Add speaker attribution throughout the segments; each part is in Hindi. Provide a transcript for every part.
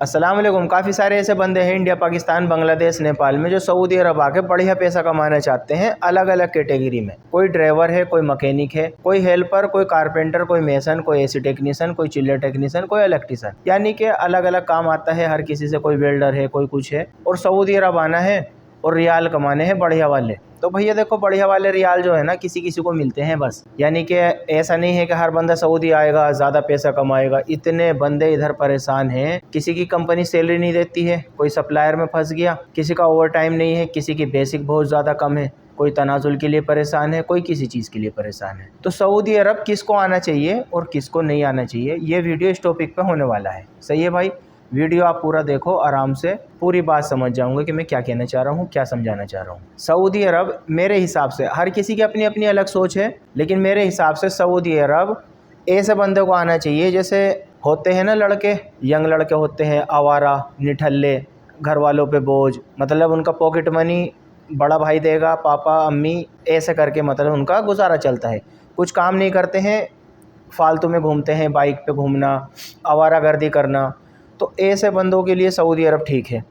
Speaker 1: अस्सलाम वालेकुम। काफ़ी सारे ऐसे बंदे हैं इंडिया, पाकिस्तान, बांग्लादेश, नेपाल में जो सऊदी अरब आके बढ़िया पैसा कमाना चाहते हैं अलग अलग कैटेगरी में। कोई ड्राइवर है, कोई मैकेनिक है, कोई हेल्पर, कोई कारपेंटर, कोई मेसन, कोई एसी टेक्नीशियन, कोई चिल्लर टेक्नीशियन, कोई इलेक्ट्रीशियन, यानी कि अलग अलग काम आता है हर किसी से। कोई वेल्डर है, कोई कुछ है, और सऊदी अरब आना है और रियाल कमाने हैं बढ़िया वाले। तो भैया देखो, बढ़िया वाले रियाल जो है ना किसी किसी को मिलते हैं बस, यानी कि ऐसा नहीं है कि हर बंदा सऊदी आएगा ज़्यादा पैसा कमाएगा। इतने बंदे इधर परेशान हैं, किसी की कंपनी सैलरी नहीं देती है, कोई सप्लायर में फंस गया, किसी का ओवर टाइम नहीं है, किसी की बेसिक बहुत ज़्यादा कम है, कोई तनाजुल के लिए परेशान है, कोई किसी चीज़ के लिए परेशान है। तो सऊदी अरब किसको आना चाहिए और किसको नहीं आना चाहिए, ये वीडियो इस टॉपिक पे होने वाला है। सही है भाई, वीडियो आप पूरा देखो, आराम से पूरी बात समझ जाऊंगे कि मैं क्या कहना चाह रहा हूँ, क्या समझाना चाह रहा हूँ। सऊदी अरब मेरे हिसाब से, हर किसी की अपनी अपनी अलग सोच है, लेकिन मेरे हिसाब से सऊदी अरब ऐसे बंदे को आना चाहिए जैसे होते हैं ना लड़के, यंग लड़के होते हैं, आवारा, निठल्ले, घर वालों पे बोझ, मतलब उनका पॉकेट मनी बड़ा भाई देगा, पापा अम्मी ऐसे करके मतलब उनका गुजारा चलता है। कुछ काम नहीं करते हैं, फालतू में घूमते हैं, बाइक पे घूमना, आवारागर्दी करना। तो ऐसे बंदों के लिए सऊदी अरब ठीक है।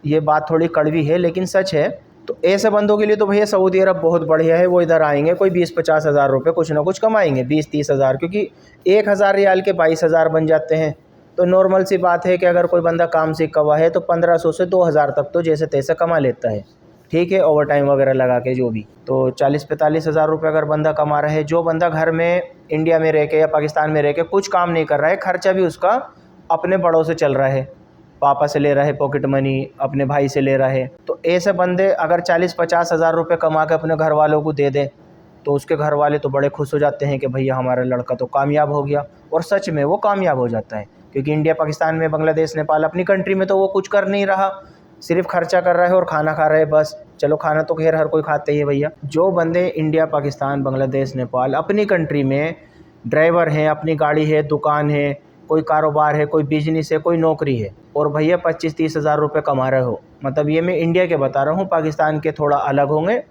Speaker 1: ये बात थोड़ी कड़वी है लेकिन सच है। तो ऐसे बंदों के लिए तो भैया सऊदी अरब बहुत बढ़िया है। वो इधर आएंगे, कोई 20-50 हज़ार रुपये कुछ ना कुछ कमाएंगे, 20-30 हज़ार, क्योंकि 1,000 रियाल के 22 हज़ार बन जाते हैं। तो नॉर्मल सी बात है कि अगर कोई बंदा काम सीखा हुआ है तो 1500 से 2,000 तक तो जैसे तैसे कमा लेता है, ठीक है, ओवर टाइम वगैरह लगा के जो भी। तो 40-45 हज़ार रुपये अगर बंदा कमा रहा है, जो बंदा घर में इंडिया में रह के या पाकिस्तान में रह के कुछ काम नहीं कर रहा है, खर्चा भी उसका अपने बड़ों से चल रहा है, पापा से ले रहा है पॉकेट मनी, अपने भाई से ले रहा है, तो ऐसे बंदे अगर 40-50 हज़ार रुपये कमा के अपने घर वालों को दे दे तो उसके घर वाले तो बड़े खुश हो जाते हैं कि भैया हमारा लड़का तो कामयाब हो गया। और सच में वो कामयाब हो जाता है, क्योंकि इंडिया, पाकिस्तान में, बांग्लादेश, नेपाल, अपनी कंट्री में तो वो कुछ कर नहीं रहा, सिर्फ खर्चा कर रहा है और खाना खा रहा है बस। चलो खाना तो खैर हर कोई खाते ही है भैया। जो बंदे इंडिया, पाकिस्तान, बांग्लादेश, नेपाल अपनी कंट्री में ड्राइवर हैं, अपनी गाड़ी है, दुकान है, कोई कारोबार है, कोई बिजनेस है, कोई नौकरी है, और भैया 25-30 हज़ार रुपये कमा रहे हो, मतलब ये मैं इंडिया के बता रहा हूँ, पाकिस्तान के थोड़ा अलग होंगे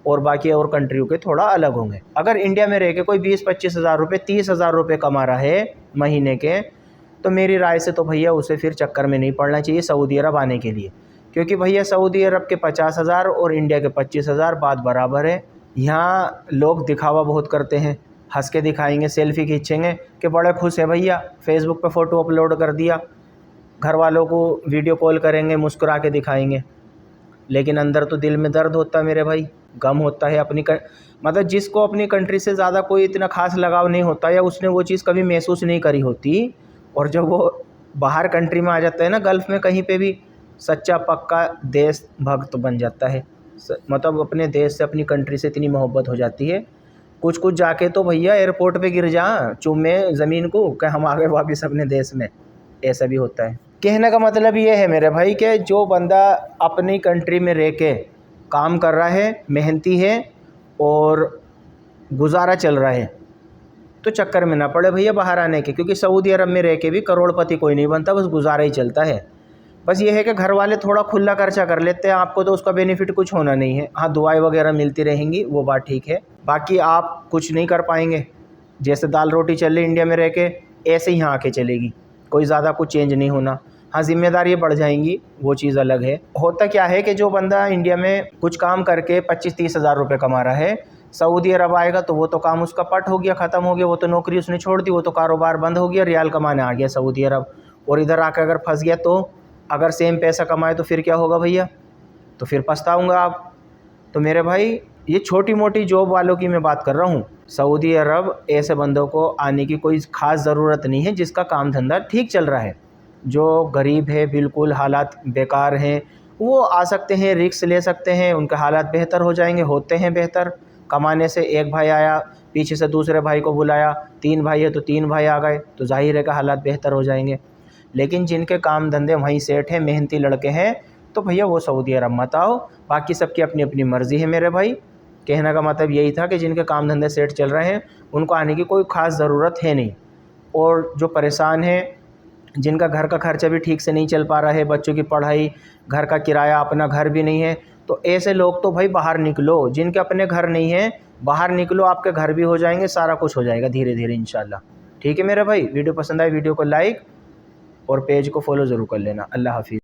Speaker 1: और बाकी और कंट्रियों के थोड़ा अलग होंगे। अगर इंडिया में रह के कोई 20-25 हज़ार रुपये, 30 हज़ार रुपये कमा रहा है महीने के, तो मेरी राय से तो भैया उसे फिर चक्कर में नहीं पड़ना चाहिए सऊदी अरब आने के लिए। क्योंकि भैया सऊदी अरब के 50 हज़ार और इंडिया के 25 हज़ार बात बराबर है। यहाँ लोग दिखावा बहुत करते हैं, हंस के दिखाएंगे, सेल्फी खींचेंगे कि बड़े खुश है भैया, फेसबुक पे फ़ोटो अपलोड कर दिया, घर वालों को वीडियो कॉल करेंगे, मुस्कुरा के दिखाएंगे, लेकिन अंदर तो दिल में दर्द होता है मेरे भाई, गम होता है। मतलब जिसको अपनी कंट्री से ज़्यादा कोई इतना खास लगाव नहीं होता या उसने वो चीज़ कभी महसूस नहीं करी होती, और जब वो बाहर कंट्री में आ जाता है ना, गल्फ़ में कहीं पे भी, सच्चा पक्का देशभक्त बन जाता है। मतलब अपने देश से, अपनी कंट्री से इतनी मोहब्बत हो जाती है, कुछ कुछ जाके तो भैया एयरपोर्ट पे गिर जा चूमे ज़मीन को कि हम आ गए वापस अपने देश में, ऐसा भी होता है। कहने का मतलब ये है मेरे भाई कि जो बंदा अपनी कंट्री में रह के काम कर रहा है, मेहनती है और गुजारा चल रहा है, तो चक्कर में ना पड़े भैया बाहर आने के, क्योंकि सऊदी अरब में रह के भी करोड़पति कोई नहीं बनता, बस गुजारा ही चलता है। बस ये है कि घर वाले थोड़ा खुला खर्चा कर लेते हैं, आपको तो उसका बेनिफिट कुछ होना नहीं है। हाँ, दुआएं वगैरह मिलती रहेंगी, वो बात ठीक है, बाकी आप कुछ नहीं कर पाएंगे। जैसे दाल रोटी चल रही इंडिया में रह के, ऐसे ही यहाँ आके चलेगी, कोई ज़्यादा कुछ चेंज नहीं होना। हाँ, जिम्मेदारियाँ बढ़ जाएंगी, वो चीज़ अलग है। होता क्या है कि जो बंदा इंडिया में कुछ काम करके 25-30 हज़ार रुपये कमा रहा है, सऊदी अरब आएगा तो वो तो काम उसका पट हो गया, ख़त्म हो गया, वो तो नौकरी उसने छोड़ दी, वो तो कारोबार बंद हो गया, रियाल कमाने आ गया सऊदी अरब। और इधर आकर अगर फंस गया तो अगर सेम पैसा कमाए तो फिर क्या होगा भैया, तो फिर पछताऊँगा आप। तो मेरे भाई, ये छोटी मोटी जॉब वालों की मैं बात कर रहा हूँ। सऊदी अरब ऐसे बंदों को आने की कोई ख़ास ज़रूरत नहीं है जिसका काम धंधा ठीक चल रहा है। जो गरीब है, बिल्कुल हालात बेकार हैं, वो आ सकते हैं, रिस्क ले सकते हैं, उनके हालात बेहतर हो जाएंगे, होते हैं बेहतर। कमाने से एक भाई आया, पीछे से दूसरे भाई को बुलाया, 3 भाई है तो 3 भाई आ गए, तो जाहिर है कि हालात बेहतर हो जाएंगे। लेकिन जिनके काम धंधे वहीं सेट हैं, मेहनती लड़के हैं, तो भैया वो सऊदी अरब मत आओ। बाकी सबकी अपनी अपनी मर्ज़ी है मेरे भाई। कहने का मतलब यही था कि जिनके काम धंधे सेट चल रहे हैं उनको आने की कोई ख़ास ज़रूरत है नहीं। और जो परेशान हैं, जिनका घर का खर्चा भी ठीक से नहीं चल पा रहा है, बच्चों की पढ़ाई, घर का किराया, अपना घर भी नहीं है, तो ऐसे लोग तो भाई बाहर निकलो। जिनके अपने घर नहीं है, बाहर निकलो, आपके घर भी हो जाएंगे, सारा कुछ हो जाएगा धीरे धीरे इंशाल्लाह। ठीक है मेरे भाई, वीडियो पसंद आए वीडियो को लाइक और पेज को फॉलो ज़रूर कर लेना। अल्लाह हाफिज़।